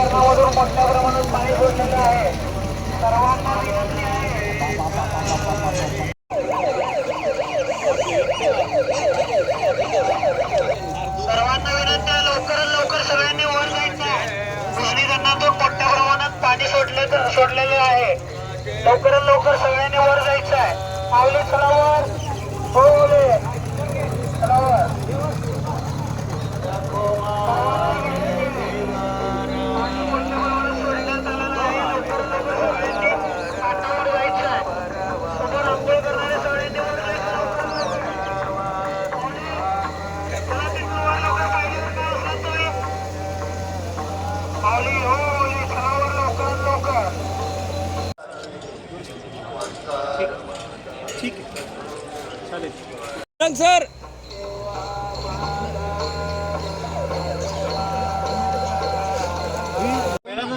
धरणामधून मोठ्या प्रमाणात पाणी सोडलेलं आहे. सर्वांना विनंती आहे. सर्वांना विनंती आहे, लवकरात लवकर सगळ्यांनी वर जायचं आहे. कृष्णी धरणातून मोठ्या प्रमाणात पाणी सोडलेले आहे. लवकरात लवकर सगळ्यांनी वर जायचं आहे. माऊली चला वर. हो बोले चला वर. ठीक आहे चालेल सर.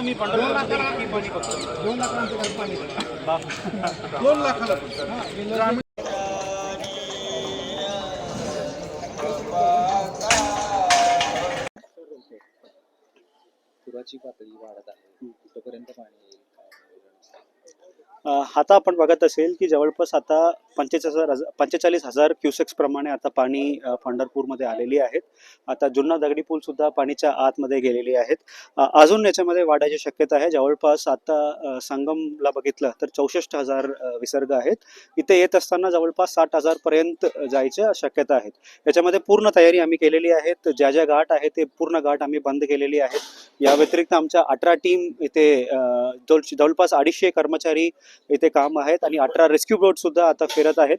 मी 2 लाखाला पुराची पातळी वाढत आहे, कुठपर्यंत पाणी येईल? आता आपण बघत असेल की जवळपास आता 45,000 क्युसेक्स प्रमाणे आता पाणी पंढरपूरमध्ये आलेली आहेत. आता जुन्ना दगडी पूल सुद्धा पाणीच्या आतमध्ये गेलेली आहेत. अजून याच्यामध्ये वाढायची शक्यता आहे. जवळपास आता संगमला बघितलं तर 64,000 विसर्ग आहेत. इथे येत असताना जवळपास 60,000 पर्यंत जायच्या शक्यता आहेत. याच्यामध्ये पूर्ण तयारी आम्ही केलेली आहे. ज्या ज्या घाट आहेत ते पूर्ण घाट आम्ही बंद केलेली आहेत. या व्यतिरिक्त आमच्या 18 टीम इथे जवळपास 250 कर्मचारी इथे काम आहेत आणि 18 रेस्क्यू बोट सुद्धा आता फिरत आहेत.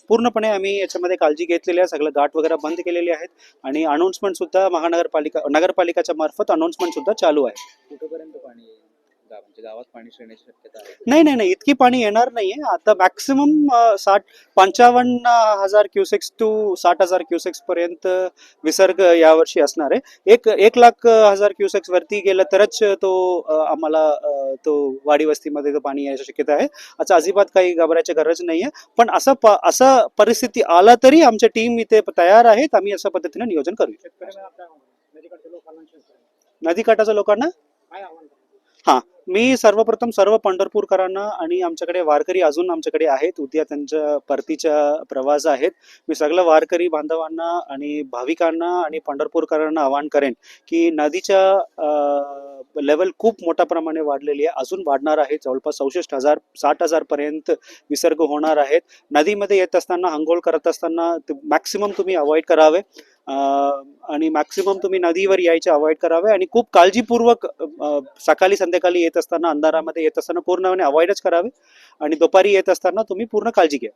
पूर्णपणे आम्ही याच्यामध्ये काळजी घेतलेली आहे. सगळं घाट वगैरे बंद केलेली आहेत आणि अनाउन्समेंट सुद्धा नगरपालिकाच्या मार्फत अनाउन्समेंट सुद्धा चालू आहे. कुठपर्यंत पाणी येईल? म्हणजे गावात पाणी शिरण्याची शक्यता आहे? नाही, इतकी पाणी येणार नाहीये. आता मॅक्सिमम 55,000 क्युसेक्स टू 60,000 क्युसेक्स पर्यंत विसर्ग यावर्षी असणार आहे. 1,00,000 क्युसेक्स वरती गेलं तरच तो आम्हाला तो वाडी वस्तीमध्ये तो पाणी यायची शक्यता आहे. आता अजिबात काही घाबरायची गरज नाहीये. पण असं परिस्थिती आला तरी आमच्या टीम इथे तयार आहेत. आम्ही अशा पद्धतीने नियोजन करू. नदीकाठाच्या लोकांना हा, मी सर्वप्रथम सर्व पंढरपूरकरांना आणि आमच्याकडे वारकरी अजून आमच्याकडे आहेत, उद्या त्यांच्या परतीच्या प्रवास आहेत. मी सगळं वारकरी बांधवांना आणि भाविकांना आणि पंढरपूरकरांना आवाहन करेन की नदीच्या लेवल खूप मोठ्या प्रमाणे वाढलेली आहे, अजून वाढणार आहे. जवळपास 64,000 60,000 पर्यंत विसर्ग होणार आहेत. नदीमध्ये येत असताना अंघोळ करत असताना मॅक्सिमम तुम्ही अवॉइड करावे आणि मॅक्सिमम तुम्ही नदीवर यायचे अवॉइड करावे आणि खूप काळजीपूर्वक सकाळी संध्याकाळी येत असताना अंधारामध्ये येत असताना पूर्णपणे अवॉइडच करावे आणि दुपारी येत असताना तुम्ही पूर्ण काळजी घ्या.